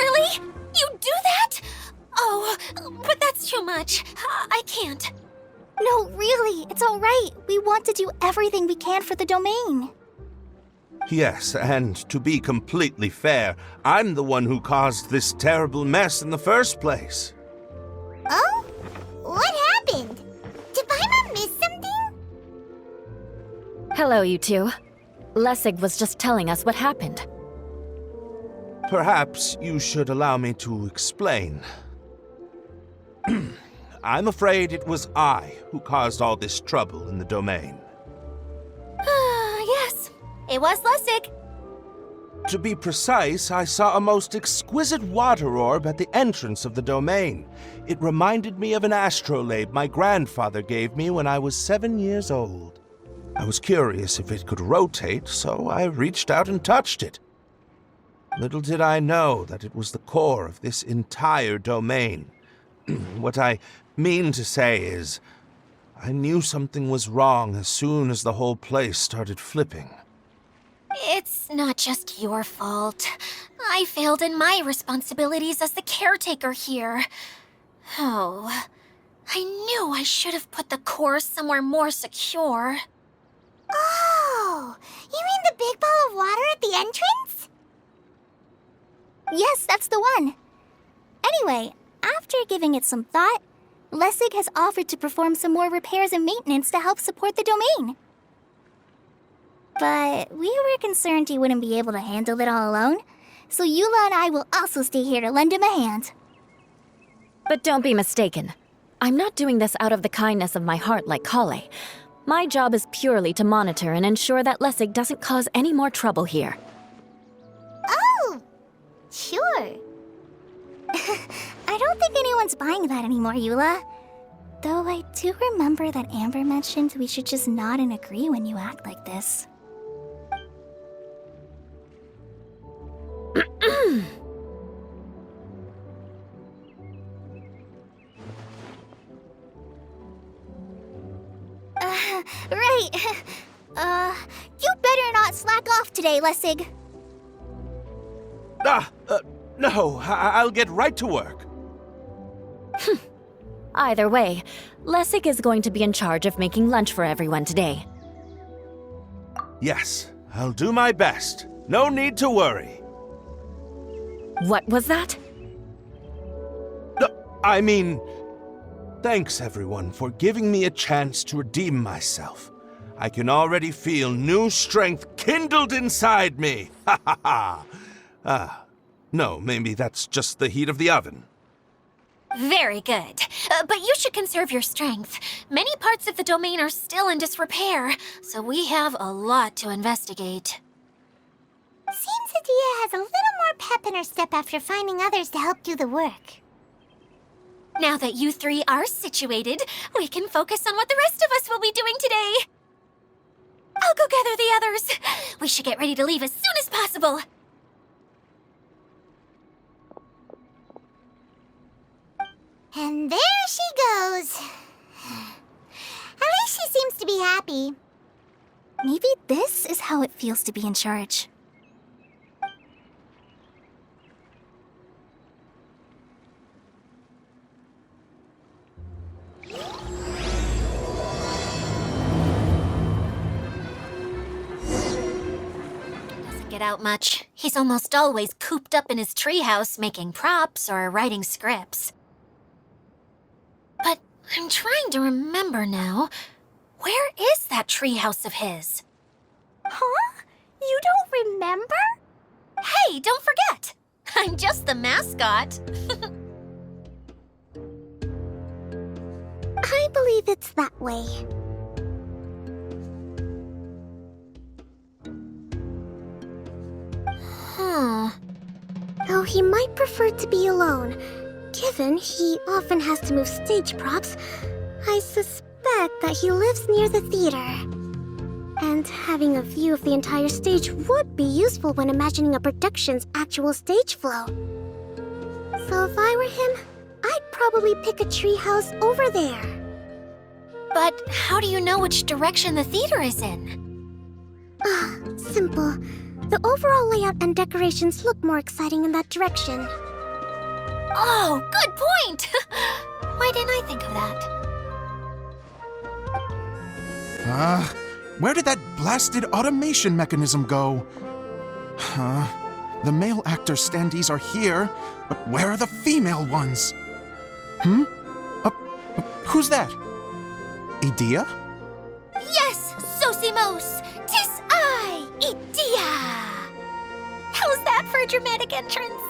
Really? You do that? Oh, but that's too much. I can't. No, really, it's all right. We want to do everything we can for the domain. Yes, and to be completely fair, I'm the one who caused this terrible mess in the first place. Oh? What happened? Did Paimon miss something? Hello, you two. Lessig was just telling us what happened. Perhaps you should allow me to explain. I'm afraid it was I who caused all this trouble in the domain. Yes, it was Lessig. To be precise, I saw a most exquisite water orb at the entrance of the domain. It reminded me of an astrolabe my grandfather gave me when I was 7 years old. I was curious if it could rotate, so I reached out and touched it. Little did I know that it was the core of this entire domain. What I mean to say is, I knew something was wrong as soon as the whole place started flipping. It's not just your fault. I failed in my responsibilities as the caretaker here. Oh, I knew I should have put the core somewhere more secure. Oh, you mean the big ball of water at the entrance? Yes, that's the one. Anyway, after giving it some thought, Lessig has offered to perform some more repairs and maintenance to help support the domain. But we were concerned he wouldn't be able to handle it all alone, so Eula and I will also stay here to lend him a hand. But don't be mistaken. I'm not doing this out of the kindness of my heart like Kale. My job is purely to monitor and ensure that Lessig doesn't cause any more trouble here. Oh, sure. I don't think anyone's buying that anymore, Eula. Though I do remember that Amber mentioned we should just nod and agree when you act like this. Right. You better not slack off today, Lessig. No, I'll get right to work. Either way, Lessig is going to be in charge of making lunch for everyone today. Yes, I'll do my best. No need to worry. What was that? I mean, thanks everyone for giving me a chance to redeem myself. I can already feel new strength kindled inside me. Ha ha ha. No, maybe that's just the heat of the oven. Very good. But you should conserve your strength. Many parts of the domain are still in disrepair, so we have a lot to investigate. Seems Adia has a little more pep in her step after finding others to help do the work. Now that you three are situated, we can focus on what the rest of us will be doing today. I'll go gather the others. We should get ready to leave as soon as possible. And there she goes. At least she seems to be happy. Maybe this is how it feels to be in charge. Doesn't get out much. He's almost always cooped up in his treehouse making props or writing scripts. But I'm trying to remember now. Where is that treehouse of his? Huh? You don't remember? Hey, don't forget! I'm just the mascot. I believe it's that way. Though he might prefer to be alone, given he often has to move stage props, I suspect that he lives near the theater. And having a view of the entire stage would be useful when imagining a production's actual stage flow. So if I were him, I'd probably pick a treehouse over there. But how do you know which direction the theater is in? Simple. The overall layout and decorations look more exciting in that direction. Oh, good point! Why didn't I think of that? Where did that blasted automation mechanism go? The male actor standees are here, but where are the female ones? Who's that? Idea? Yes, Sosimos! 'Tis I, Idea! How's that for a dramatic entrance?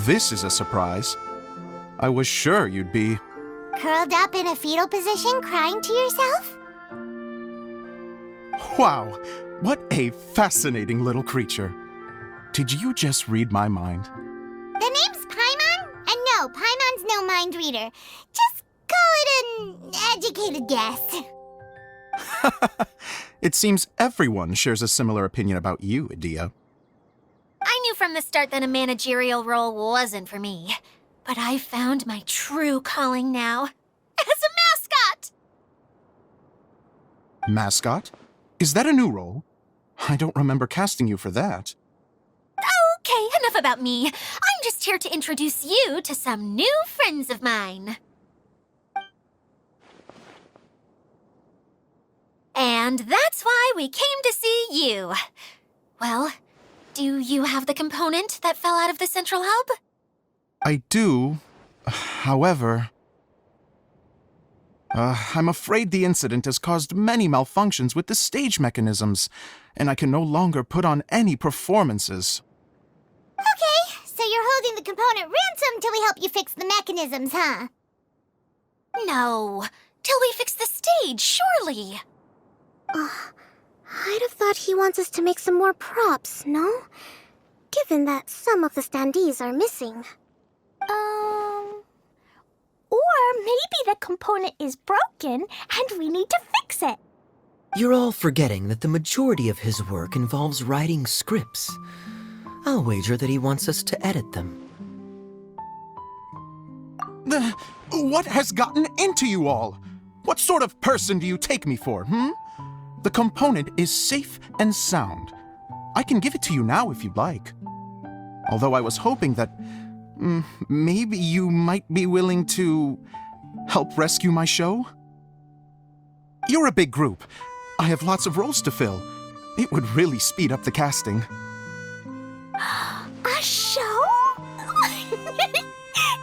This is a surprise. I was sure you'd be... Curled up in a fetal position, crying to yourself? Wow, what a fascinating little creature. Did you just read my mind? The name's Paimon? And no, Paimon's no mind reader. Just call it an educated guess. It seems everyone shares a similar opinion about you, Idea. I knew from the start that a managerial role wasn't for me. But I found my true calling now. As a mascot! Mascot? Is that a new role? I don't remember casting you for that. Okay, enough about me. I'm just here to introduce you to some new friends of mine. And that's why we came to see you. Well, do you have the component that fell out of the central hub? I do. However... I'm afraid the incident has caused many malfunctions with the stage mechanisms, and I can no longer put on any performances. Okay, so you're holding the component ransom till we help you fix the mechanisms, huh? No, till we fix the stage, surely. I'd have thought he wants us to make some more props, no? Given that some of the standees are missing. Or maybe the component is broken and we need to fix it. You're all forgetting that the majority of his work involves writing scripts. I'll wager that he wants us to edit them. What has gotten into you all? What sort of person do you take me for, The component is safe and sound. I can give it to you now if you'd like. Although I was hoping that maybe you might be willing to help rescue my show? You're a big group. I have lots of roles to fill. It would really speed up the casting. A show?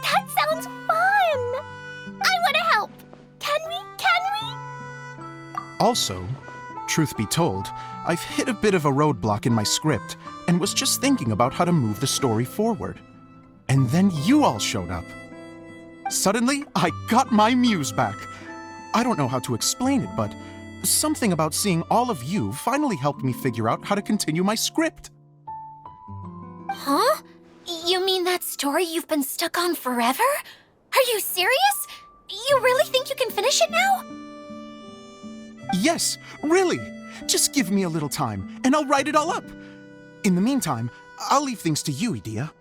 That sounds fun! I want to help! Can we? Also, truth be told, I've hit a bit of a roadblock in my script and was just thinking about how to move the story forward. And then you all showed up. Suddenly, I got my muse back. I don't know how to explain it, but something about seeing all of you finally helped me figure out how to continue my script. Huh? You mean that story you've been stuck on forever? Are you serious? You really think you can finish it now? Yes, really. Just give me a little time, and I'll write it all up. In the meantime, I'll leave things to you, Idea.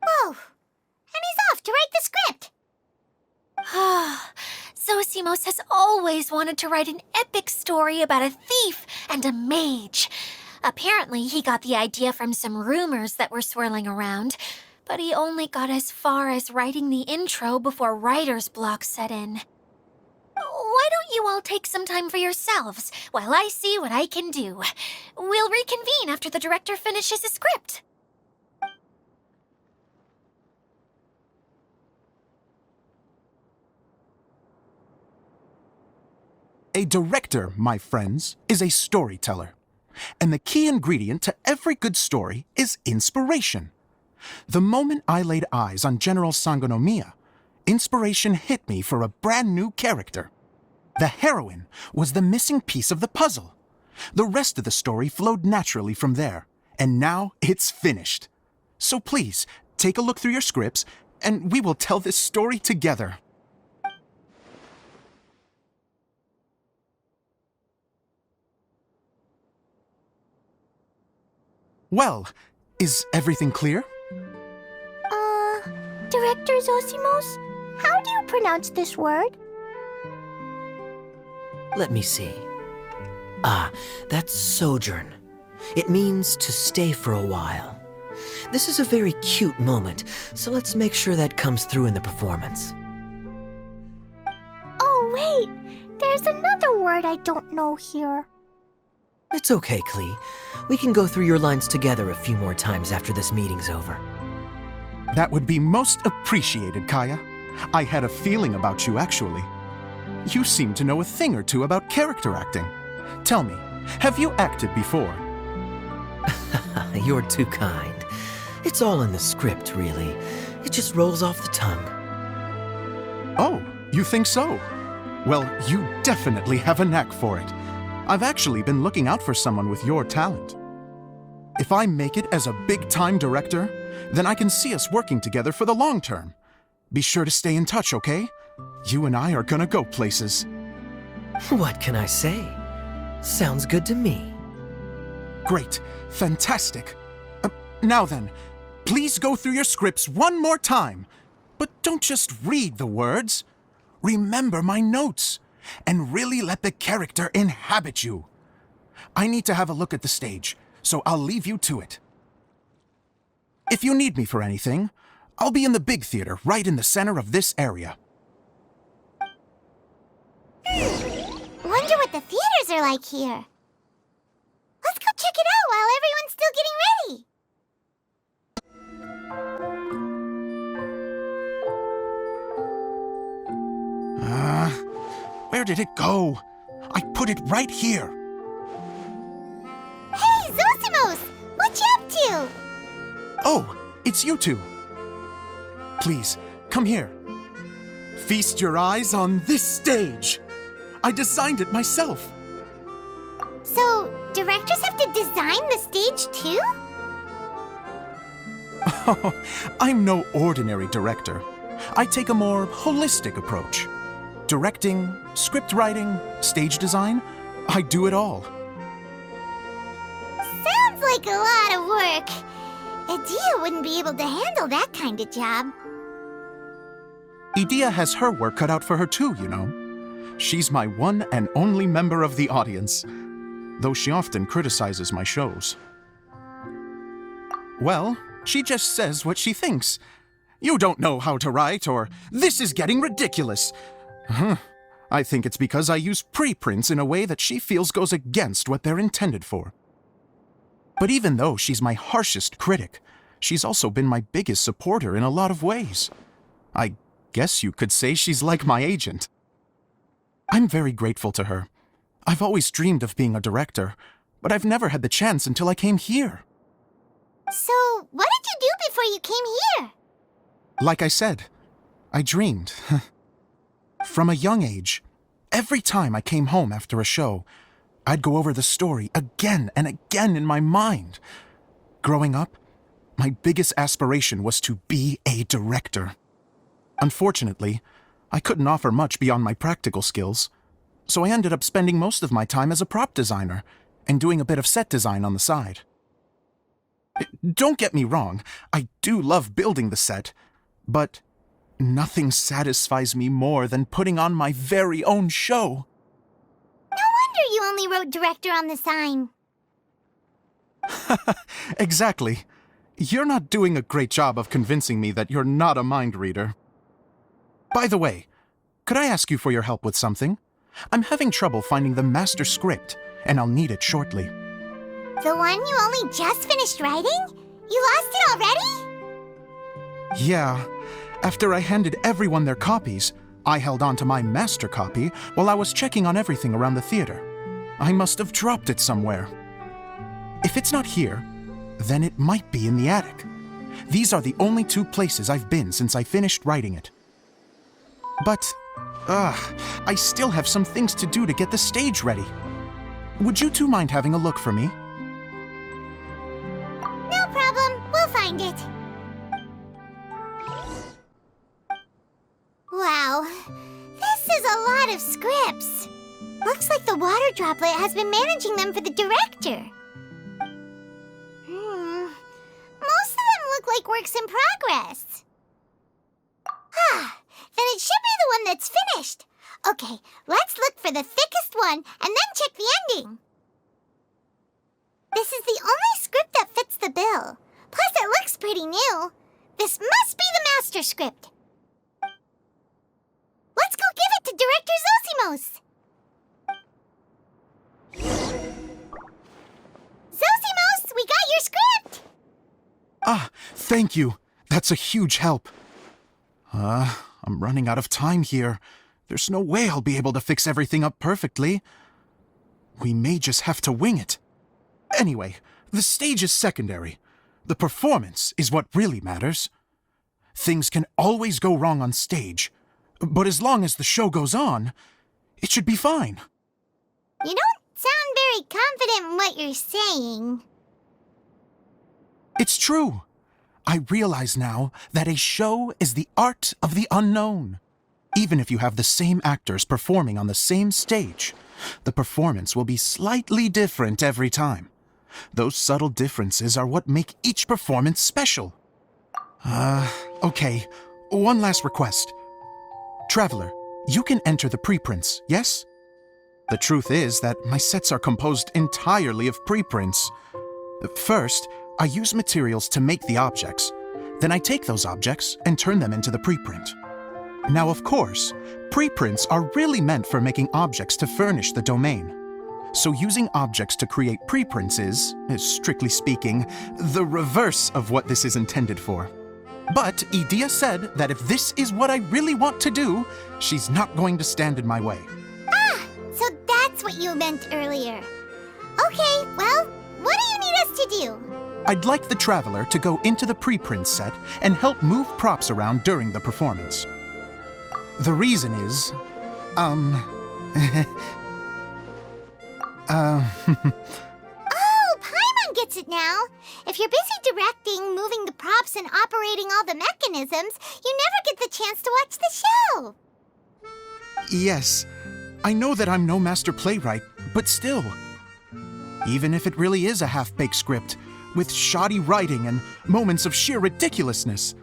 Whoa! And he's off to write the script! Zosimos has always wanted to write an epic story about a thief and a mage. Apparently, he got the idea from some rumors that were swirling around, but he only got as far as writing the intro before writer's block set in. Why don't you all take some time for yourselves while I see what I can do? We'll reconvene after the director finishes his script. A director, my friends, is a storyteller. And the key ingredient to every good story is inspiration. The moment I laid eyes on General Sangonomiya, inspiration hit me for a brand new character. The heroine was the missing piece of the puzzle. The rest of the story flowed naturally from there, and now it's finished. So please, take a look through your scripts, and we will tell this story together. Well, is everything clear? Director Zosimos, how do you pronounce this word? Let me see. Ah, that's sojourn. It means to stay for a while. This is a very cute moment, so let's make sure that comes through in the performance. Oh, wait! There's another word I don't know here. It's okay, Klee. We can go through your lines together a few more times after this meeting's over. That would be most appreciated, Kaya. I had a feeling about you, actually. You seem to know a thing or two about character acting. Tell me, have you acted before? You're too kind. It's all in the script, really. It just rolls off the tongue. Oh, you think so? Well, you definitely have a knack for it. I've actually been looking out for someone with your talent. If I make it as a big-time director, then I can see us working together for the long term. Be sure to stay in touch, okay? You and I are gonna go places. What can I say? Sounds good to me. Great. Fantastic. Now then, please go through your scripts one more time. But don't just read the words. Remember my notes, and really let the character inhabit you. I need to have a look at the stage, so I'll leave you to it. If you need me for anything, I'll be in the big theater right in the center of this area. Wonder what the theaters are like here. Let's go check it out while everyone's still getting ready. Where did it go? I put it right here. Hey, Zosimos! What you up to? Oh, it's you two. Please, come here. Feast your eyes on this stage. I designed it myself. So, directors have to design the stage too? Oh, I'm no ordinary director. I take a more holistic approach. Directing, script writing, stage design, I do it all. Sounds like a lot of work. Adia wouldn't be able to handle that kind of job. Idia has her work cut out for her too, you know. She's my one and only member of the audience, though she often criticizes my shows. Well, she just says what she thinks. You don't know how to write, or this is getting ridiculous. I think it's because I use preprints in a way that she feels goes against what they're intended for. But even though she's my harshest critic, she's also been my biggest supporter in a lot of ways. I guess you could say she's like my agent. I'm very grateful to her. I've always dreamed of being a director, but I've never had the chance until I came here. So, what did you do before you came here? Like I said, I dreamed. From a young age, every time I came home after a show, I'd go over the story again and again in my mind. Growing up, my biggest aspiration was to be a director. Unfortunately, I couldn't offer much beyond my practical skills, so I ended up spending most of my time as a prop designer and doing a bit of set design on the side. Don't get me wrong, I do love building the set, but nothing satisfies me more than putting on my very own show. No wonder you only wrote director on the sign. Exactly. You're not doing a great job of convincing me that you're not a mind reader. By the way, could I ask you for your help with something? I'm having trouble finding the master script, and I'll need it shortly. The one you only just finished writing? You lost it already? Yeah. After I handed everyone their copies, I held on to my master copy while I was checking on everything around the theater. I must have dropped it somewhere. If it's not here, then it might be in the attic. These are the only two places I've been since I finished writing it. But, I still have some things to do to get the stage ready. Would you two mind having a look for me? No problem, we'll find it. Wow, this is a lot of scripts. Looks like the water droplet has been managing them for the director. Most of them look like works in progress. Then it should be the one that's finished. Okay, let's look for the thickest one and then check the ending. This is the only script that fits the bill. Plus, it looks pretty new. This must be the master script. Let's go give it to Director Zosimos. Zosimos, we got your script! Ah, thank you. That's a huge help. I'm running out of time here. There's no way I'll be able to fix everything up perfectly. We may just have to wing it. Anyway, the stage is secondary. The performance is what really matters. Things can always go wrong on stage, but as long as the show goes on, it should be fine. You don't sound very confident in what you're saying. It's true. I realize now that a show is the art of the unknown. Even if you have the same actors performing on the same stage, the performance will be slightly different every time. Those subtle differences are what make each performance special. Okay. One last request. Traveler, you can enter the preprints, yes? The truth is that my sets are composed entirely of preprints. First, I use materials to make the objects. Then I take those objects and turn them into the preprint. Now, of course, preprints are really meant for making objects to furnish the domain. So using objects to create preprints is, strictly speaking, the reverse of what this is intended for. But Edea said that if this is what I really want to do, she's not going to stand in my way. Ah, so that's what you meant earlier. Okay, well, what do you need us to do? I'd like the Traveler to go into the preprint set and help move props around during the performance. The reason is, Oh, Paimon gets it now. If you're busy directing, moving the props, and operating all the mechanisms, you never get the chance to watch the show. Yes, I know that I'm no master playwright, but still. Even if it really is a half-baked script, with shoddy writing and moments of sheer ridiculousness,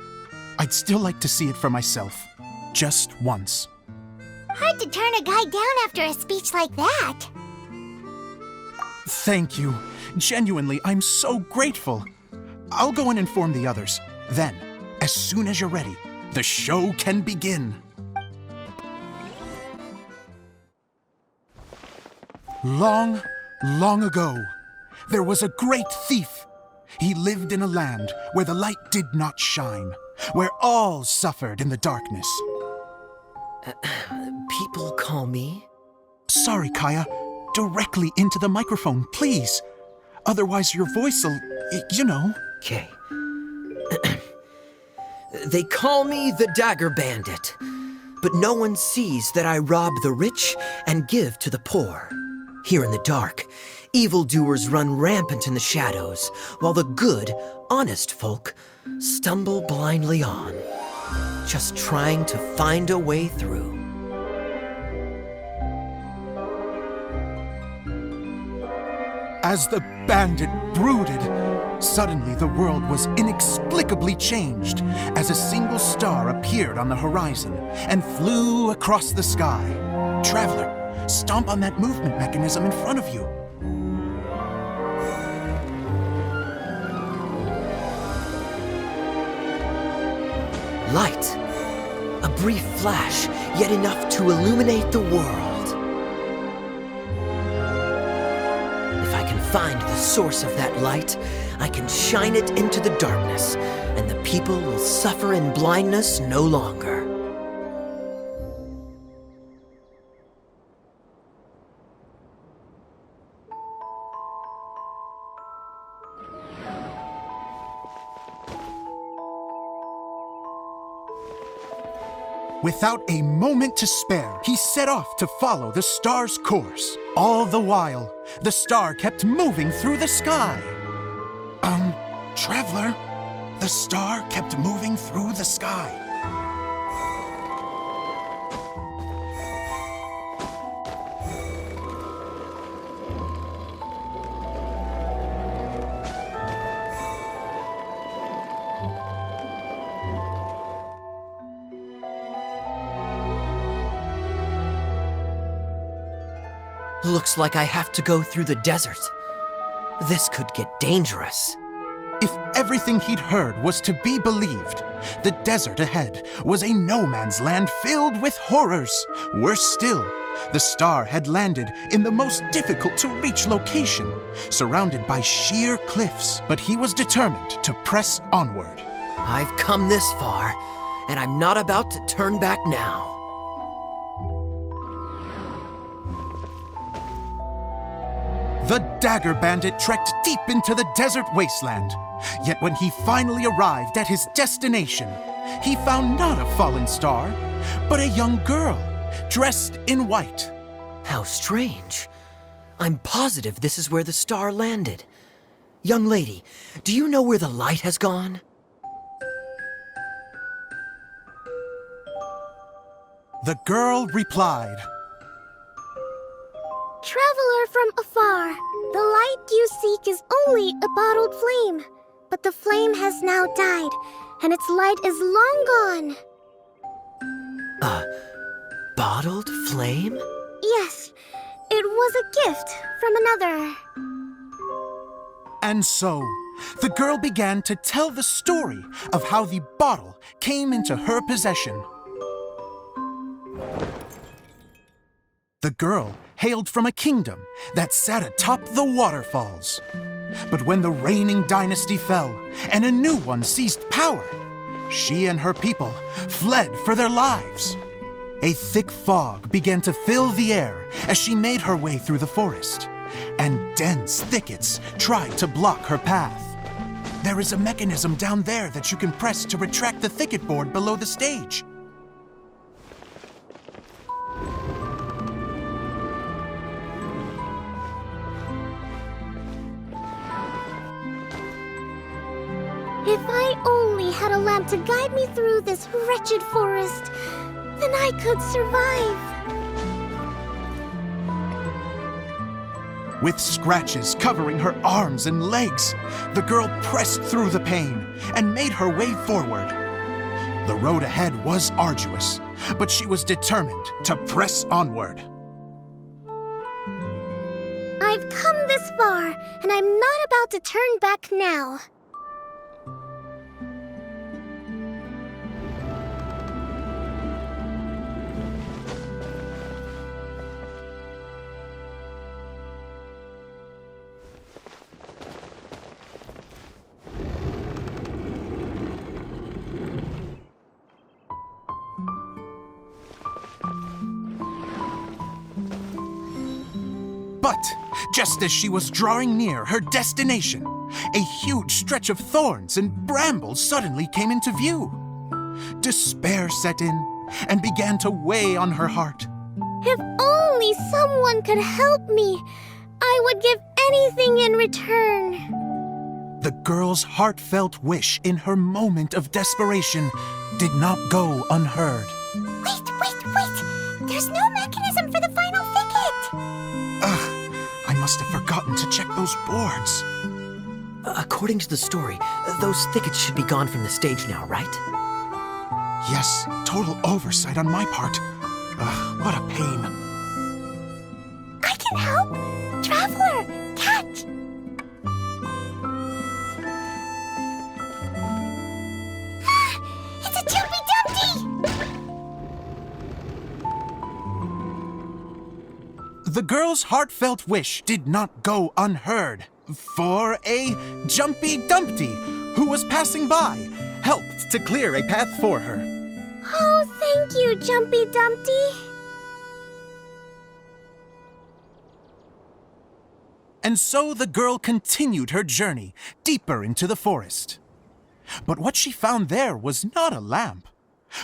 I'd still like to see it for myself, just once. Hard to turn a guy down after a speech like that. Thank you. Genuinely, I'm so grateful. I'll go and inform the others. Then, as soon as you're ready, the show can begin. Long, long ago, there was a great thief. He lived in a land where the light did not shine, where all suffered in the darkness. People call me? Sorry, Kaya. Directly into the microphone, please. Otherwise your voice'll, you know. Okay. They call me the Dagger Bandit, but no one sees that I rob the rich and give to the poor. Here in the dark, evildoers run rampant in the shadows, while the good, honest folk stumble blindly on, just trying to find a way through. As the bandit brooded, suddenly the world was inexplicably changed as a single star appeared on the horizon and flew across the sky. Traveler, stomp on that movement mechanism in front of you. Light. A brief flash, yet enough to illuminate the world. If I can find the source of that light, I can shine it into the darkness, and the people will suffer in blindness no longer. Without a moment to spare, he set off to follow the star's course. All the while, the star kept moving through the sky. Traveler, the star kept moving through the sky. Looks like I have to go through the desert. This could get dangerous. If everything he'd heard was to be believed, the desert ahead was a no-man's land filled with horrors. Worse still, the star had landed in the most difficult-to-reach location, surrounded by sheer cliffs. But he was determined to press onward. I've come this far, and I'm not about to turn back now. The Dagger Bandit trekked deep into the desert wasteland. Yet when he finally arrived at his destination, he found not a fallen star, but a young girl, dressed in white. How strange. I'm positive this is where the star landed. Young lady, do you know where the light has gone? The girl replied, Traveler from afar, the light you seek is only a bottled flame. But the flame has now died, and its light is long gone. A bottled flame? Yes, it was a gift from another. And so, the girl began to tell the story of how the bottle came into her possession. The girl hailed from a kingdom that sat atop the waterfalls. But when the reigning dynasty fell and a new one seized power, she and her people fled for their lives. A thick fog began to fill the air as she made her way through the forest, and dense thickets tried to block her path. There is a mechanism down there that you can press to retract the thicket board below the stage. If I only had a lamp to guide me through this wretched forest, then I could survive. With scratches covering her arms and legs, the girl pressed through the pain and made her way forward. The road ahead was arduous, but she was determined to press onward. I've come this far, and I'm not about to turn back now. But just as she was drawing near her destination, a huge stretch of thorns and brambles suddenly came into view. Despair set in and began to weigh on her heart. If only someone could help me, I would give anything in return. The girl's heartfelt wish in her moment of desperation did not go unheard. Wait! There's no mechanism for the final thicket! I must have forgotten to check those boards. According to the story, those thickets should be gone from the stage now, right? Yes, total oversight on my part. What a pain. I can help! Traveler, catch! It's a Jumpy Dumpty! The girl's heartfelt wish did not go unheard, for a Jumpy Dumpty, who was passing by, helped to clear a path for her. Oh, thank you, Jumpy Dumpty. And so the girl continued her journey deeper into the forest. But what she found there was not a lamp,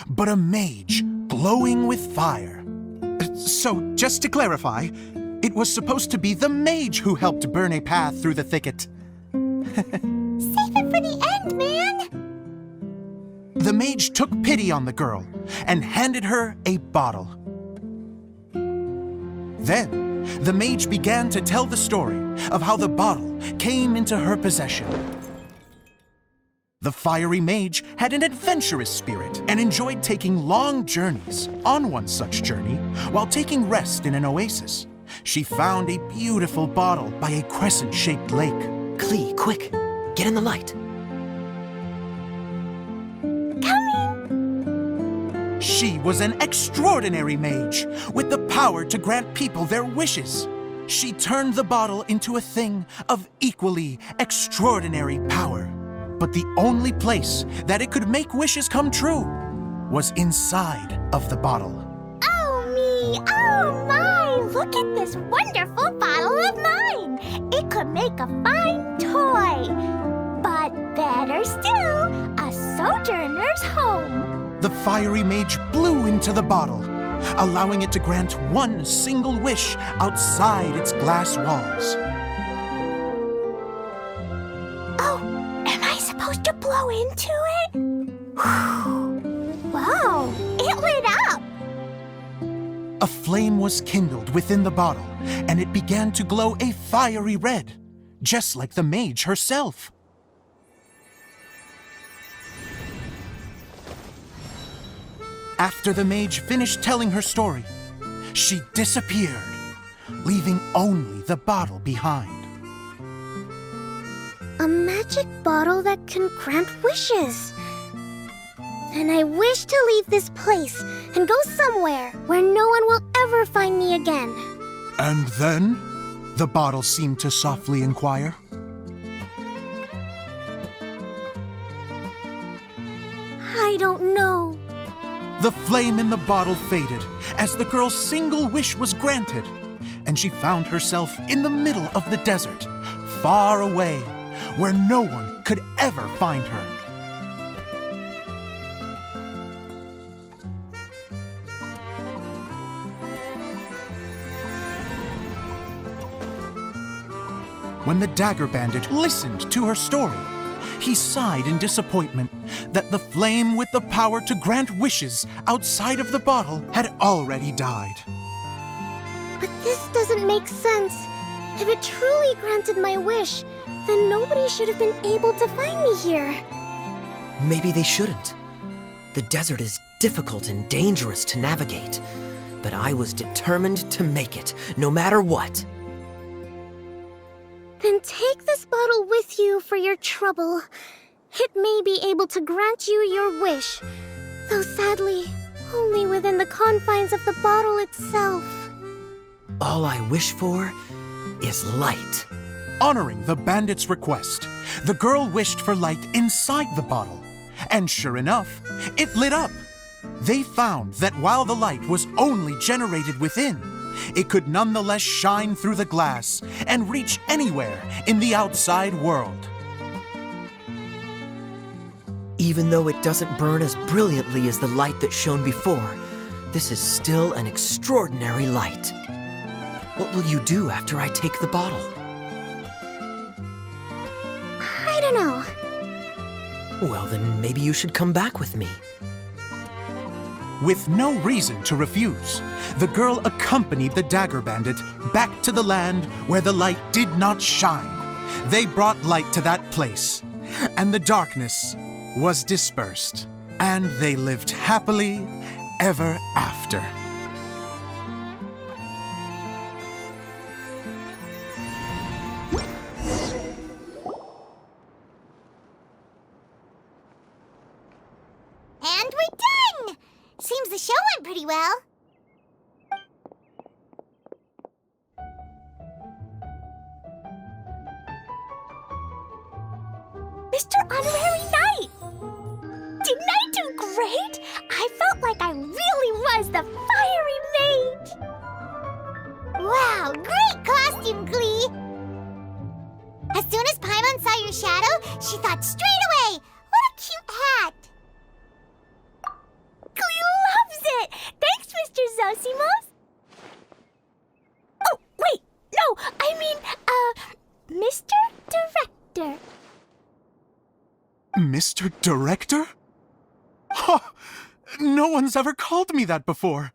but a mage glowing with fire. So, just to clarify, it was supposed to be the mage who helped burn a path through the thicket. Save it for the end, man! The mage took pity on the girl and handed her a bottle. Then, the mage began to tell the story of how the bottle came into her possession. The fiery mage had an adventurous spirit and enjoyed taking long journeys. On one such journey, while taking rest in an oasis, she found a beautiful bottle by a crescent-shaped lake. Klee, quick! Get in the light. She was an extraordinary mage with the power to grant people their wishes. She turned the bottle into a thing of equally extraordinary power. But the only place that it could make wishes come true was inside of the bottle. Oh me, oh my! Look at this wonderful bottle of mine! It could make a fine toy! But better still, a sojourner's home! The fiery mage blew into the bottle, allowing it to grant one single wish outside its glass walls. Oh, am I supposed to blow into it? Whoa, it lit up! A flame was kindled within the bottle, and it began to glow a fiery red, just like the mage herself. After the mage finished telling her story, she disappeared, leaving only the bottle behind. A magic bottle that can grant wishes. Then I wish to leave this place and go somewhere where no one will ever find me again. And then, the bottle seemed to softly inquire. I don't know. The flame in the bottle faded as the girl's single wish was granted, and she found herself in the middle of the desert, far away, where no one could ever find her. When the Dagger Bandit listened to her story, he sighed in disappointment that the flame with the power to grant wishes outside of the bottle had already died. But this doesn't make sense. If it truly granted my wish, then nobody should have been able to find me here. Maybe they shouldn't. The desert is difficult and dangerous to navigate, but I was determined to make it, no matter what. Then take this bottle with you for your trouble. It may be able to grant you your wish, though sadly, only within the confines of the bottle itself. All I wish for is light. Honoring the bandit's request, the girl wished for light inside the bottle, and sure enough, it lit up. They found that while the light was only generated within, it could nonetheless shine through the glass and reach anywhere in the outside world. Even though it doesn't burn as brilliantly as the light that shone before, this is still an extraordinary light. What will you do after I take the bottle? I don't know. Well, then maybe you should come back with me. With no reason to refuse, the girl accompanied the Dagger Bandit back to the land where the light did not shine. They brought light to that place, and the darkness was dispersed, and they lived happily ever after. And we're done! Seems the show went pretty well. Mr. Honorary Knight! Didn't I do great? I felt like I really was the fiery mage! Wow, great costume, Glee! As soon as Paimon saw your shadow, she thought straight away, what a cute hat! Glee loves it! Thanks, Mr. Zosimos! Oh, wait, no, I mean, Mr. Director. Mr. Director? Ha! No one's ever called me that before.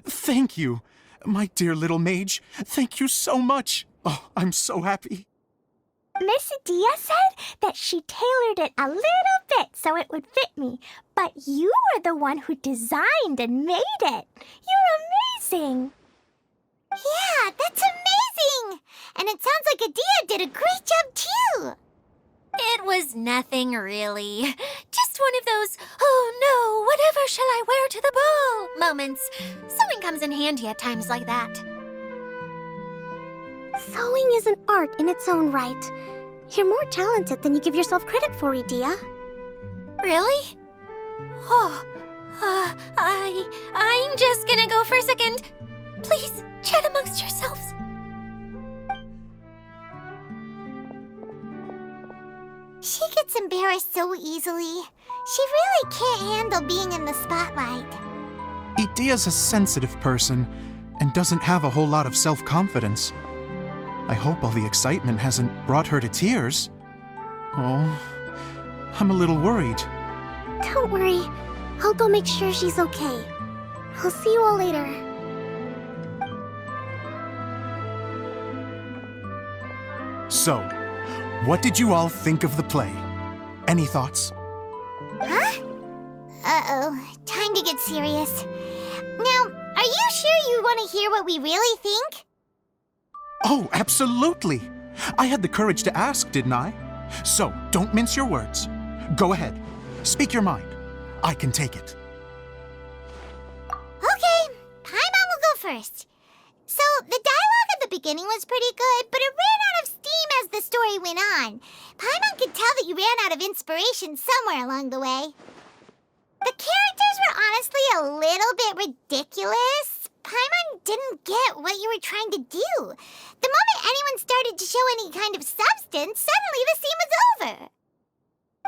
Thank you, my dear little mage. Thank you so much. Oh, I'm so happy. Miss Adia said that she tailored it a little bit so it would fit me, but you were the one who designed and made it. You're amazing. Yeah, that's amazing! And it sounds like Adia did a great job too. It was nothing really. Just just one of those, oh no, whatever shall I wear to the ball moments. Sewing comes in handy at times like that. Sewing is an art in its own right. You're more talented than you give yourself credit for, Edea. Really? Oh, I'm just gonna go for a second. Please, chat amongst yourselves. She gets embarrassed so easily. She really can't handle being in the spotlight. Edea's a sensitive person and doesn't have a whole lot of self-confidence. I hope all the excitement hasn't brought her to tears. Oh, I'm a little worried. Don't worry. I'll go make sure she's okay. I'll see you all later. So, what did you all think of the play? Any thoughts? Huh? Uh-oh. Time to get serious. Now, are you sure you want to hear what we really think? Oh, absolutely! I had the courage to ask, didn't I? So, don't mince your words. Go ahead. Speak your mind. I can take it. Okay, Paimon will go first. So, the dialogue at the beginning was pretty good, but it ran out of steam as the story went on. Paimon could tell that you ran out of inspiration somewhere along the way. The characters were honestly a little bit ridiculous. Paimon didn't get what you were trying to do. The moment anyone started to show any kind of substance, suddenly the scene was over.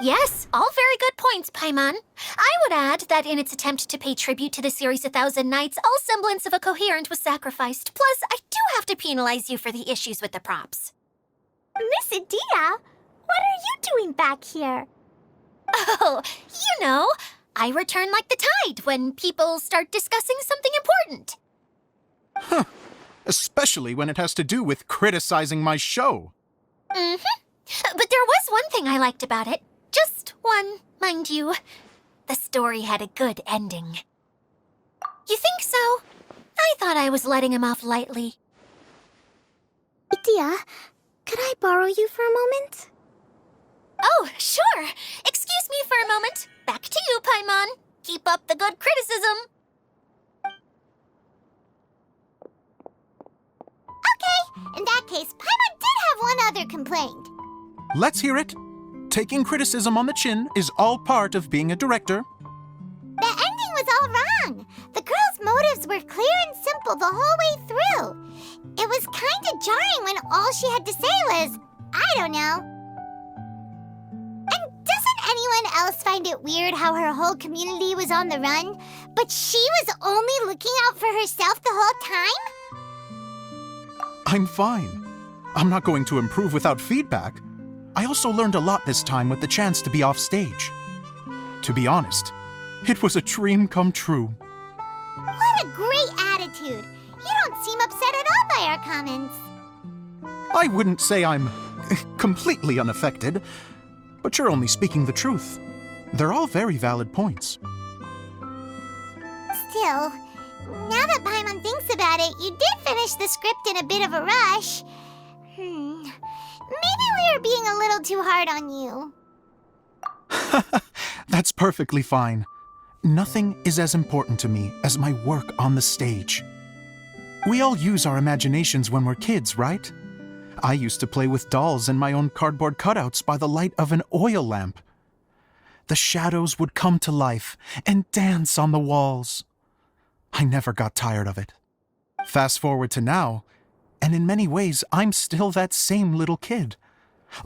Yes, all very good points, Paimon. I would add that in its attempt to pay tribute to the series 1,000 Nights, all semblance of a coherent was sacrificed. Plus, I do have to penalize you for the issues with the props. Miss Edea, what are you doing back here? Oh, you know, I return like the tide when people start discussing something important. Huh. Especially when it has to do with criticizing my show. Mm-hmm. But there was one thing I liked about it. Just one, mind you. The story had a good ending. You think so? I thought I was letting him off lightly. Edea, could I borrow you for a moment? Oh, sure. Excuse me for a moment. Back to you, Paimon. Keep up the good criticism. Okay, in that case, Paimon did have one other complaint. Let's hear it. Taking criticism on the chin is all part of being a director. The ending was all wrong. The girl's motives were clear and simple the whole way through. It was kind of jarring when all she had to say was, I don't know. And doesn't anyone else find it weird how her whole community was on the run, but she was only looking out for herself the whole time? I'm fine. I'm not going to improve without feedback. I also learned a lot this time with the chance to be off stage. To be honest, it was a dream come true. What a great attitude. You don't seem upset at all by our comments. I wouldn't say I'm completely unaffected, but you're only speaking the truth. They're all very valid points. Still, now that Paimon thinks about it, you did finish the script in a bit of a rush. Maybe we are being a little too hard on you. That's perfectly fine. Nothing is as important to me as my work on the stage. We all use our imaginations when we're kids, right? I used to play with dolls and my own cardboard cutouts by the light of an oil lamp. The shadows would come to life and dance on the walls. I never got tired of it. Fast forward to now, and in many ways, I'm still that same little kid,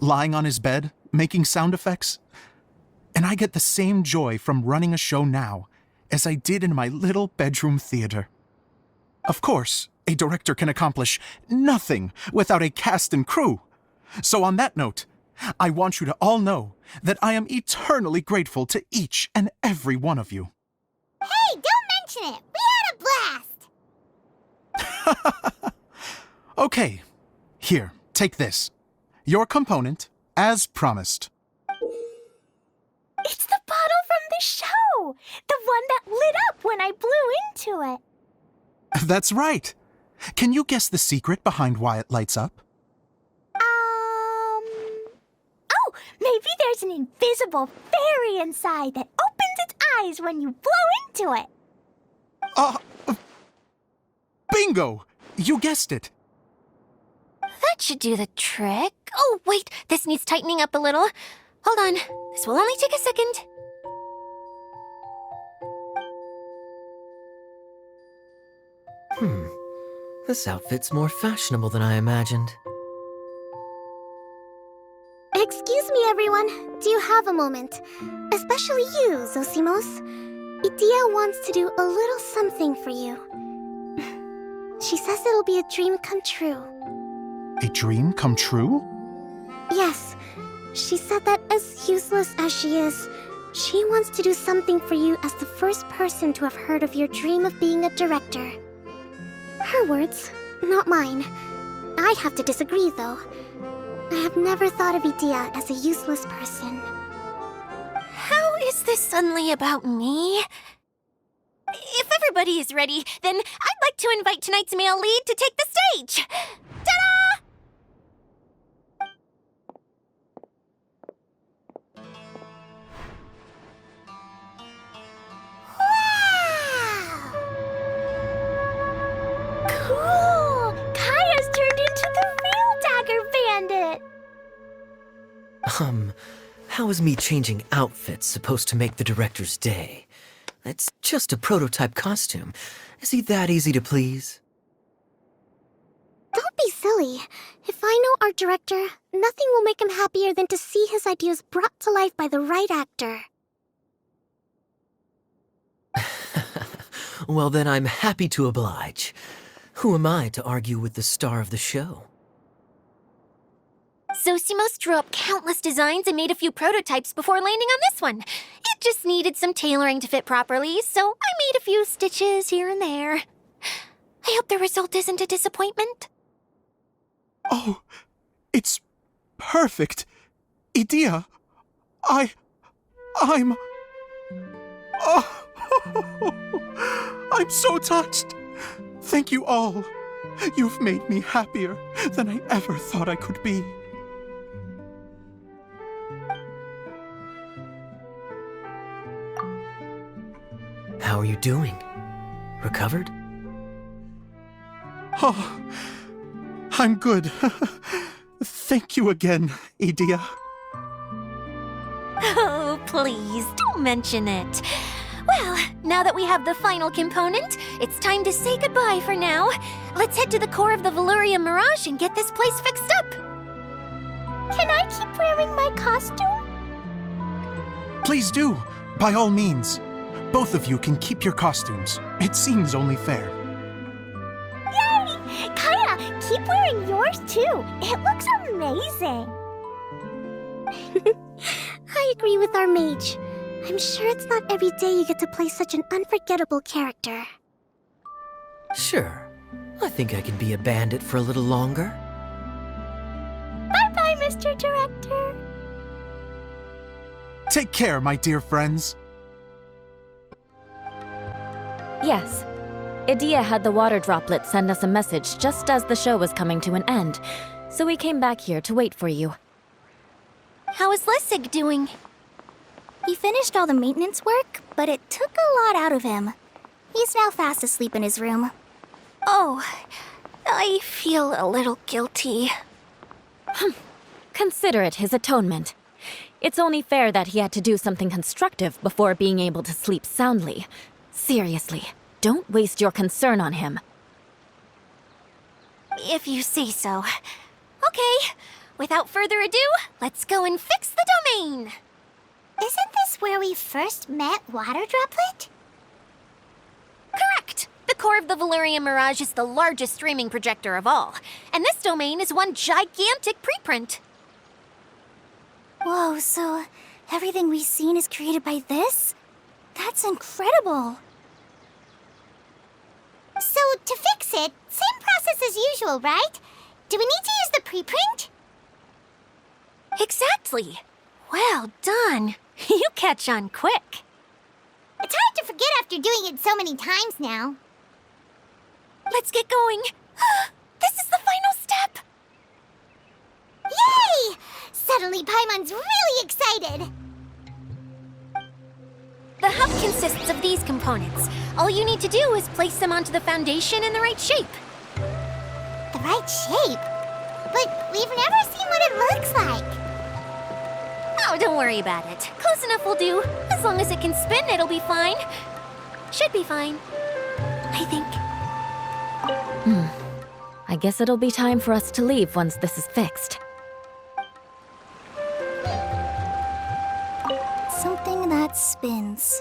lying on his bed, making sound effects. And I get the same joy from running a show now as I did in my little bedroom theater. Of course, a director can accomplish nothing without a cast and crew. So on that note, I want you to all know that I am eternally grateful to each and every one of you. Hey, don't mention it. We had a blast. Okay, here, take this. Your component, as promised. It's the bottle from the show. The one that lit up when I blew into it. That's right. Can you guess the secret behind why it lights up? Oh, maybe there's an invisible fairy inside that opens its eyes when you blow into it. Bingo! You guessed it. That should do the trick. Oh, wait, this needs tightening up a little. Hold on, this will only take a second. This outfit's more fashionable than I imagined. Excuse me, everyone. Do you have a moment? Especially you, Zosimos. Idea wants to do a little something for you. She says it'll be a dream come true. A dream come true? Yes. She said that as useless as she is, she wants to do something for you as the first person to have heard of your dream of being a director. Her words, not mine. I'd have to disagree, though. I have never thought of Idea as a useless person. How is this suddenly about me? If everybody is ready, then I'd like to invite tonight's male lead to take the stage. Ta-da! Wow! Cool! Kaya's turned into the real Dagger Bandit! How is me changing outfits supposed to make the director's day? It's just a prototype costume. Is he that easy to please? Don't be silly. If I know our director, nothing will make him happier than to see his ideas brought to life by the right actor. Well, then I'm happy to oblige. Who am I to argue with the star of the show? Zosimos drew up countless designs and made a few prototypes before landing on this one. It just needed some tailoring to fit properly, so I made a few stitches here and there. I hope the result isn't a disappointment. Oh, it's perfect. Idea, I'm... Oh, I'm so touched. Thank you all. You've made me happier than I ever thought I could be. How are you doing? Recovered? Oh, I'm good. Thank you again, Idea. Oh, please, don't mention it. Well, now that we have the final component, it's time to say goodbye for now. Let's head to the core of the Valuria Mirage and get this place fixed up. Can I keep wearing my costume? Please do, by all means. Both of you can keep your costumes. It seems only fair. Yay! Kaya, keep wearing yours too. It looks amazing. I agree with our mage. I'm sure it's not every day you get to play such an unforgettable character. Sure. I think I can be a bandit for a little longer. Bye-bye, Mr. Director. Take care, my dear friends. Yes. Idea had the water droplet send us a message just as the show was coming to an end, so we came back here to wait for you. How is Lessig doing? He finished all the maintenance work, but it took a lot out of him. He's now fast asleep in his room. Oh, I feel a little guilty. Consider it his atonement. It's only fair that he had to do something constructive before being able to sleep soundly. Seriously, don't waste your concern on him. If you say so. Okay, without further ado, let's go and fix the domain. Isn't this where we first met Water Droplet? Correct! The core of the Valuria Mirage is the largest streaming projector of all, and this domain is one gigantic preprint. Whoa, so everything we've seen is created by this? That's incredible. So, to fix it, same process as usual, right? Do we need to use the preprint? Exactly. Well done. You catch on quick. It's hard to forget after doing it so many times now. Let's get going. This is the final step. Yay! Suddenly, Paimon's really excited! The hub consists of these components. All you need to do is place them onto the foundation in the right shape. The right shape? But we've never seen what it looks like. Oh, don't worry about it. Close enough will do. As long as it can spin, it'll be fine. Should be fine. I think. I guess it'll be time for us to leave once this is fixed. Something that spins.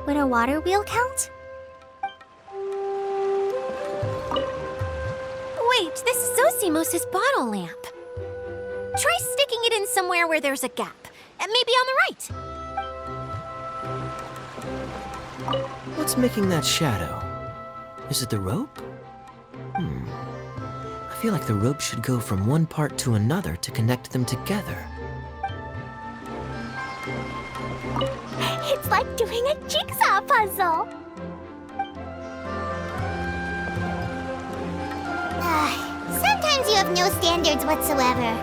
Would a water wheel count? Wait, this is Zosimos' bottle lamp. Try sticking it in somewhere where there's a gap. Maybe on the right. What's making that shadow? Is it the rope? I feel like the rope should go from one part to another to connect them together. It's like doing a jigsaw puzzle. Sometimes you have no standards whatsoever.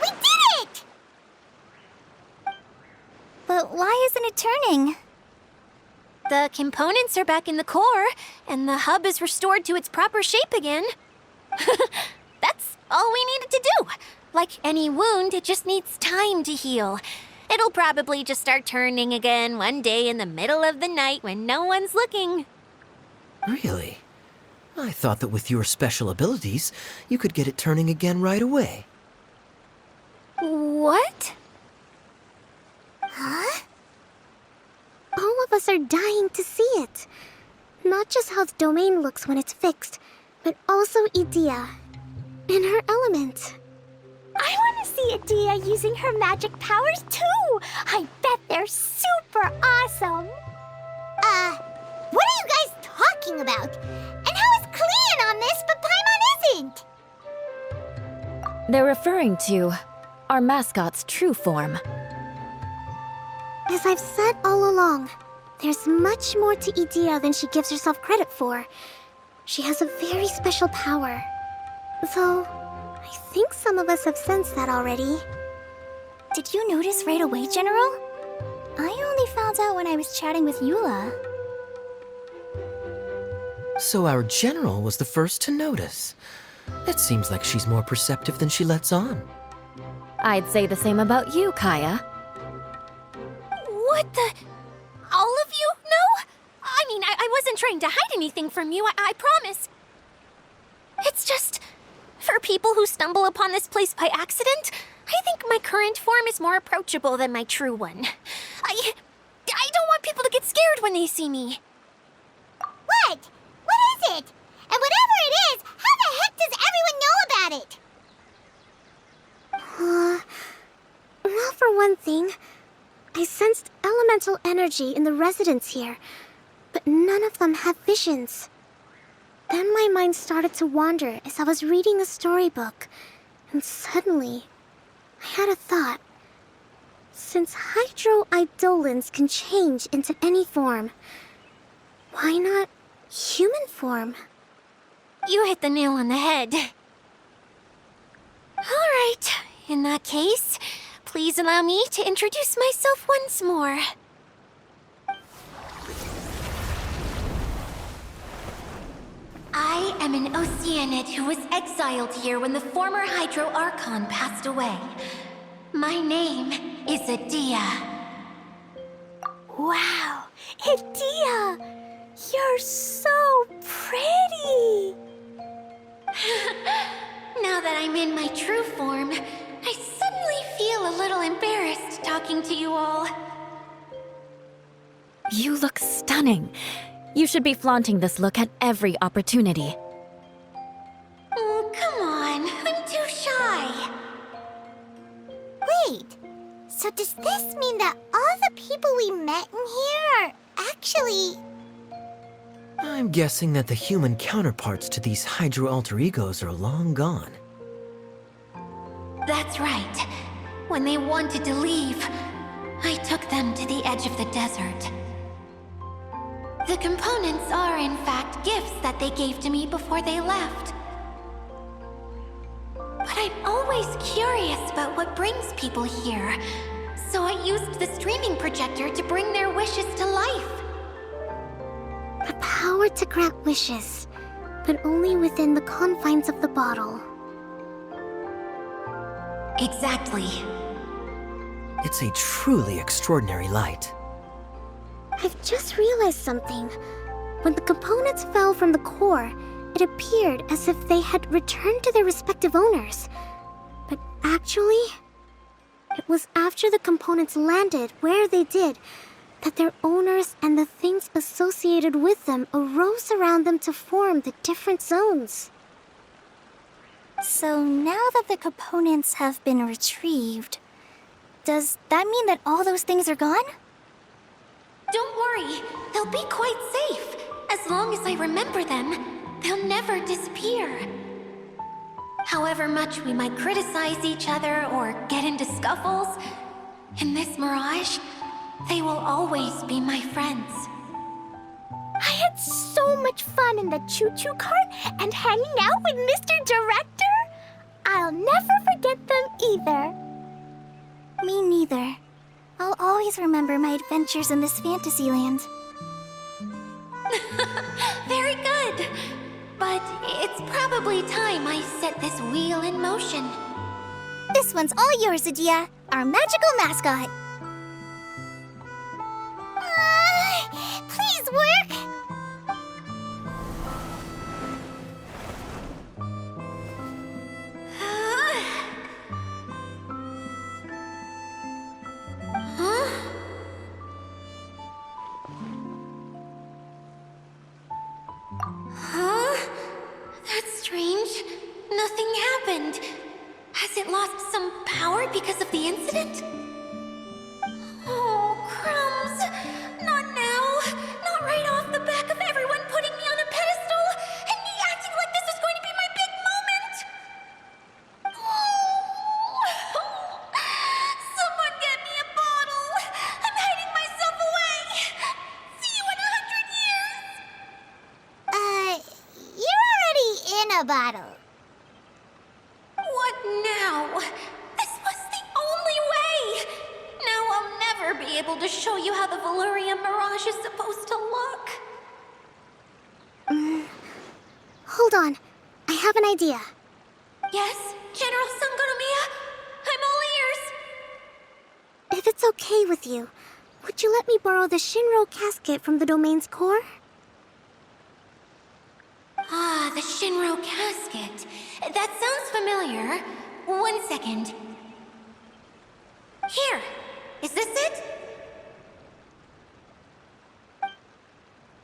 We did it! But why isn't it turning? The components are back in the core, and the hub is restored to its proper shape again. That's all we needed to do. Like any wound, it just needs time to heal. It'll probably just start turning again one day in the middle of the night when no one's looking. Really? I thought that with your special abilities, you could get it turning again right away. What? Huh? All of us are dying to see it. Not just how the domain looks when it's fixed, but also Idea in her element. I want to see Adia using her magic powers too! I bet they're super awesome! What are you guys talking about? And how is Clean on this, but Paimon isn't? They're referring to our mascot's true form. As I've said all along, there's much more to Idea than she gives herself credit for. She has a very special power. Though, I think some of us have sensed that already. Did you notice right away, General? I only found out when I was chatting with Eula. So our general was the first to notice. It seems like she's more perceptive than she lets on. I'd say the same about you, Kaya. What the? All of you? No? I mean, I wasn't trying to hide anything from you, I promise. It's just, for people who stumble upon this place by accident, I think my current form is more approachable than my true one. I don't want people to get scared when they see me. What? What is it? And whatever it is, how the heck does everyone know about it? Well, for one thing, I sensed elemental energy in the residents here, but none of them have visions. Then my mind started to wander as I was reading a storybook, and suddenly, I had a thought. Since hydroidolins can change into any form, why not human form? You hit the nail on the head. All right, in that case, please allow me to introduce myself once more. I am an Oceanid who was exiled here when the former Hydro Archon passed away. My name is Adia. Wow, Adia! You're so pretty! Now that I'm in my true form, I suddenly feel a little embarrassed talking to you all. You look stunning. You should be flaunting this look at every opportunity. Oh, come on. I'm too shy. Wait, so does this mean that all the people we met in here are actually... I'm guessing that the human counterparts to these Hydro alter egos are long gone. That's right. When they wanted to leave, I took them to the edge of the desert. The components are, in fact, gifts that they gave to me before they left. I'm always curious about what brings people here, so I used the streaming projector to bring their wishes to life. The power to grant wishes, but only within the confines of the bottle. Exactly. It's a truly extraordinary light. I've just realized something. When the components fell from the core, it appeared as if they had returned to their respective owners. But actually, it was after the components landed where they did that their owners and the things associated with them arose around them to form the different zones. So now that the components have been retrieved, does that mean that all those things are gone? Don't worry, they'll be quite safe. As long as I remember them, they'll never disappear. However much we might criticize each other or get into scuffles, in this mirage, they will always be my friends. I had so much fun in the choo-choo cart and hanging out with Mr. Director. I'll never forget them either. Me neither. I'll always remember my adventures in this fantasy land. Very good. But it's probably time I set this wheel in motion. This one's all yours, Adia, our magical mascot. Please work! Huh? That's strange. Nothing happened. Has it lost some power because of the incident? Oh, crumbs. Not now. Not right off the back of everyone putting me on a pedestal and me acting like this was going to be my big moment. Someone get me a bottle. I'm hiding myself away. See you in 100 years. You're already in a bottle. What now? This was the only way! Now I'll never be able to show you how the Valyria Mirage is supposed to look. Hold on. I have an idea. Yes, General Sangonomiya? I'm all ears! If it's okay with you, would you let me borrow the Shinro casket from the domain's core? Ah, the Shinro casket. That sounds familiar. 1 second. Here. Is this it?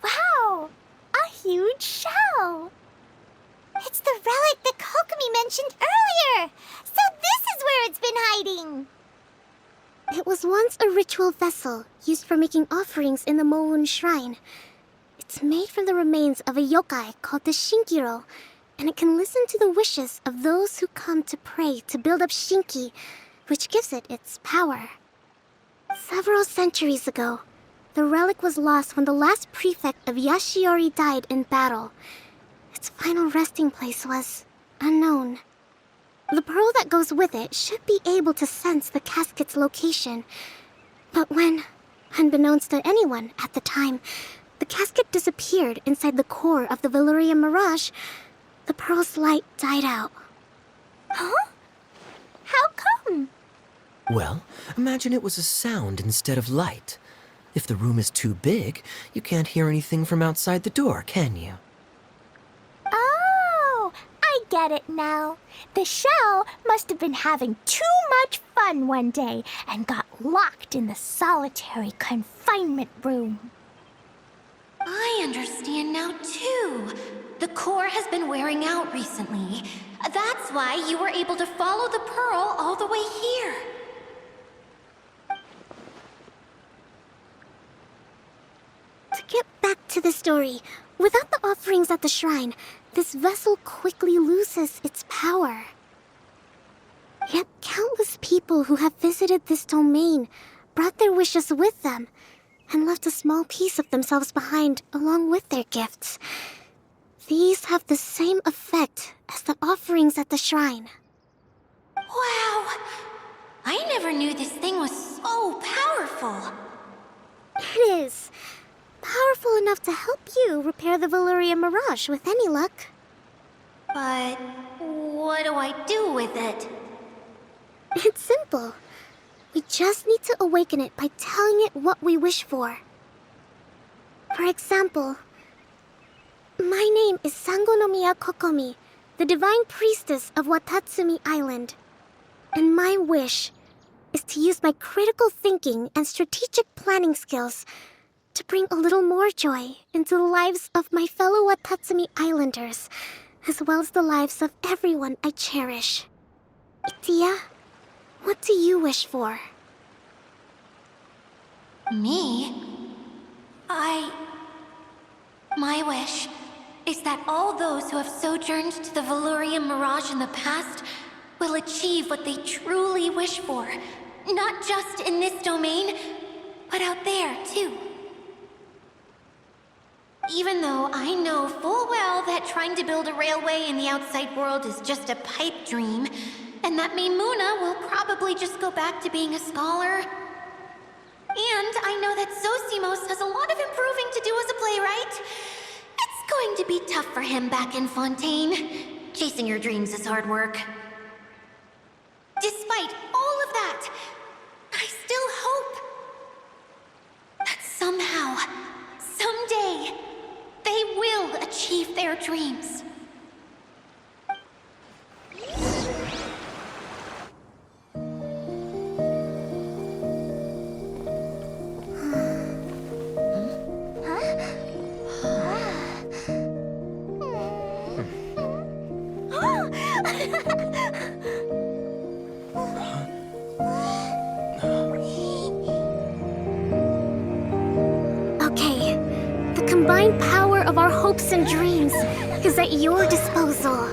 Wow! A huge shell! It's the relic that Kokomi mentioned earlier! So this is where it's been hiding! It was once a ritual vessel used for making offerings in the Moun Shrine. It's made from the remains of a yokai called the Shinkiro, and it can listen to the wishes of those who come to pray to build up Shinki, which gives it its power. Several centuries ago, the relic was lost when the last prefect of Yashiori died in battle. Its final resting place was unknown. The pearl that goes with it should be able to sense the casket's location. But when, unbeknownst to anyone at the time, the casket disappeared inside the core of the Valyria Mirage, the pearl's light died out. Huh? How come? Well, imagine it was a sound instead of light. If the room is too big, you can't hear anything from outside the door, can you? Oh, I get it now. The shell must have been having too much fun one day and got locked in the solitary confinement room. I understand now, too. The core has been wearing out recently. That's why you were able to follow the pearl all the way here. To get back to the story, without the offerings at the shrine, this vessel quickly loses its power. Yet countless people who have visited this domain brought their wishes with them and left a small piece of themselves behind along with their gifts. These have the same effect as the offerings at the shrine. Wow! I never knew this thing was so powerful. It is. Powerful enough to help you repair the Valyria Mirage with any luck. But what do I do with it? It's simple. We just need to awaken it by telling it what we wish for. For example, my name is Sangonomiya Kokomi, the Divine Priestess of Watatsumi Island. And my wish is to use my critical thinking and strategic planning skills to bring a little more joy into the lives of my fellow Watatsumi Islanders, as well as the lives of everyone I cherish. Itia, what do you wish for? Me? My wish is that all those who have sojourned to the Valyria Mirage in the past will achieve what they truly wish for. Not just in this domain, but out there, too. Even though I know full well that trying to build a railway in the outside world is just a pipe dream, and that Maimuna will probably just go back to being a scholar. And I know that Zosimos has a lot of improving to do as a playwright. It's going to be tough for him back in Fontaine. Chasing your dreams is hard work. Despite all of that, I still hope that somehow, someday, they will achieve their dreams. Okay, the combined power of our hopes and dreams is at your disposal.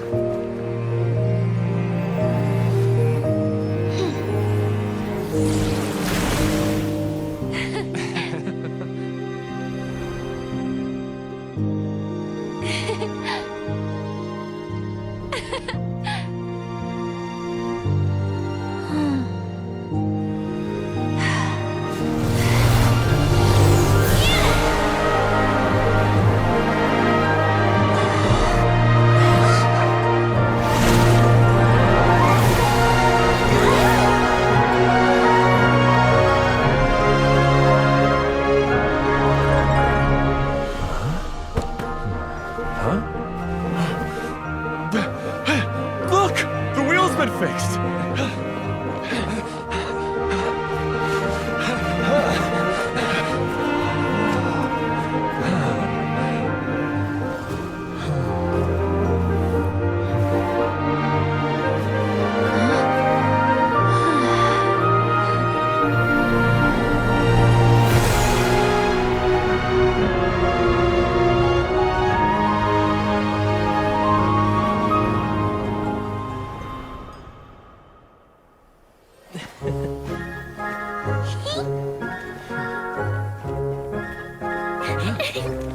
Look! The wheel's been fixed!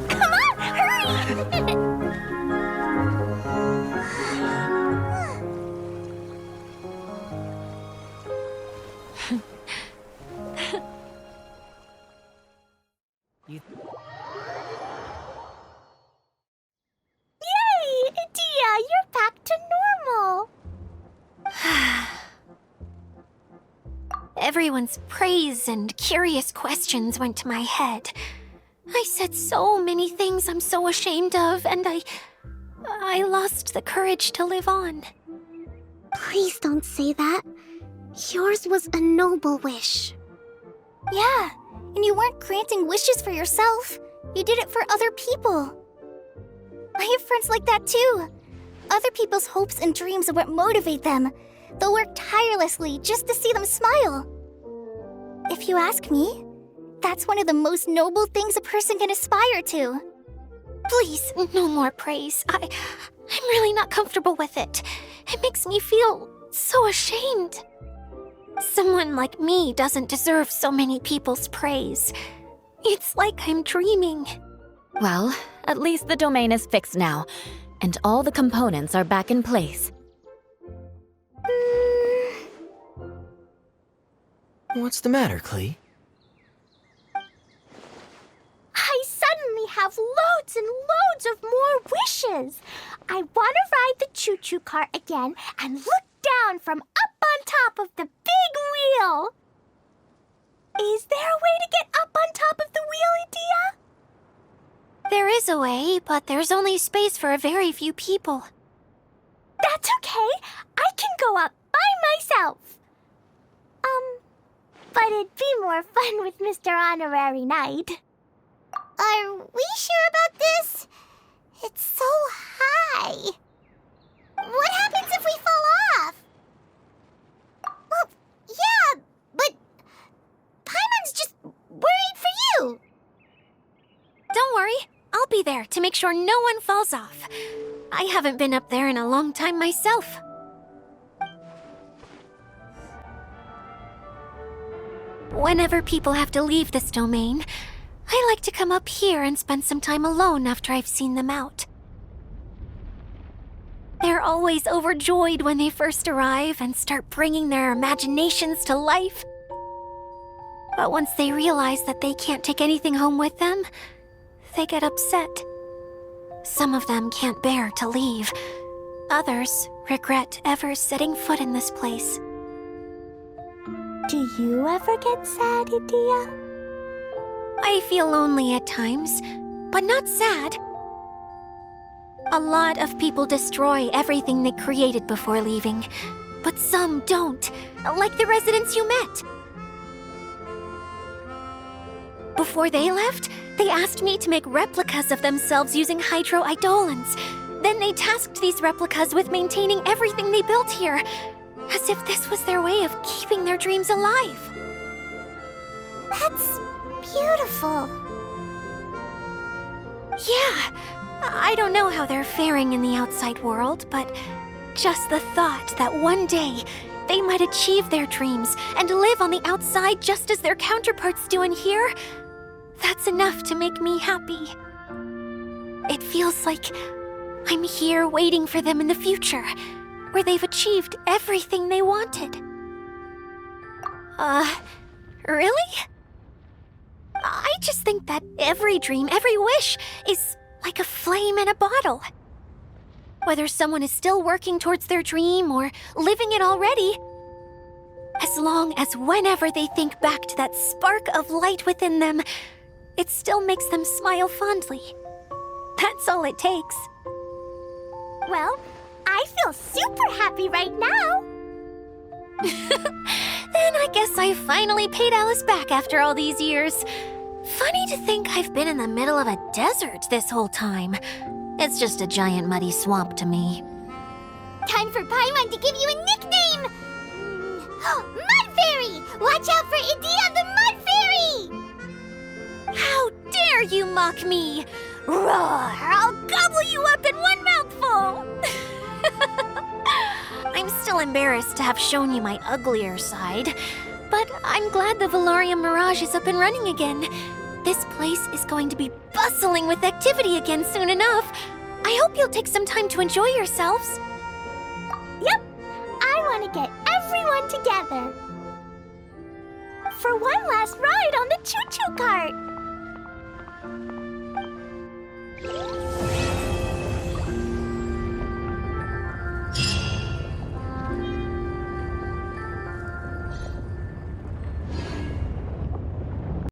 Come on, hurry! Yay! Dia, you're back to normal! Everyone's praise and curious questions went to my head. I said so many things I'm so ashamed of, and I lost the courage to live on. Please don't say that. Yours was a noble wish. Yeah, and you weren't granting wishes for yourself. You did it for other people. I have friends like that too. Other people's hopes and dreams are what motivate them. They'll work tirelessly just to see them smile. If you ask me, that's one of the most noble things a person can aspire to. Please, no more praise. I'm really not comfortable with it. It makes me feel so ashamed. Someone like me doesn't deserve so many people's praise. It's like I'm dreaming. Well, at least the domain is fixed now, and all the components are back in place. What's the matter, Klee? I suddenly have loads and loads of more wishes. I want to ride the choo-choo cart again and look down from up on top of the big wheel. Is there a way to get up on top of the wheel, Edea? There is a way, but there's only space for a very few people. That's okay. I can go up by myself. But it'd be more fun with Mr. Honorary Knight. Are we sure about this? It's so high. What happens if we fall off? Well, yeah, but Paimon's just worried for you. Don't worry, I'll be there to make sure no one falls off. I haven't been up there in a long time myself. Whenever people have to leave this domain, I like to come up here and spend some time alone after I've seen them out. They're always overjoyed when they first arrive and start bringing their imaginations to life. But once they realize that they can't take anything home with them, they get upset. Some of them can't bear to leave. Others regret ever setting foot in this place. Do you ever get sad, Edea? I feel lonely at times, but not sad. A lot of people destroy everything they created before leaving, but some don't, like the residents you met. Before they left, they asked me to make replicas of themselves using hydro-eidolons. Then they tasked these replicas with maintaining everything they built here, as if this was their way of keeping their dreams alive. That's beautiful. Yeah, I don't know how they're faring in the outside world, but just the thought that one day they might achieve their dreams and live on the outside just as their counterparts do in here, that's enough to make me happy. It feels like I'm here waiting for them in the future, where they've achieved everything they wanted. Really? I just think that every dream, every wish, is like a flame in a bottle. Whether someone is still working towards their dream or living it already, as long as whenever they think back to that spark of light within them, it still makes them smile fondly. That's all it takes. Well, I feel super happy right now. Then I guess I finally paid Alice back after all these years. Funny to think I've been in the middle of a desert this whole time. It's just a giant muddy swamp to me. Time for Paimon to give you a nickname! Mud Fairy! Watch out for Edea the Mud Fairy! How dare you mock me! Roar! I'll gobble you up in one mouthful! I'm still embarrassed to have shown you my uglier side, but I'm glad the Valorium Mirage is up and running again. This place is going to be bustling with activity again soon enough. I hope you'll take some time to enjoy yourselves. Yep, I want to get everyone together. For one last ride on the choo-choo cart.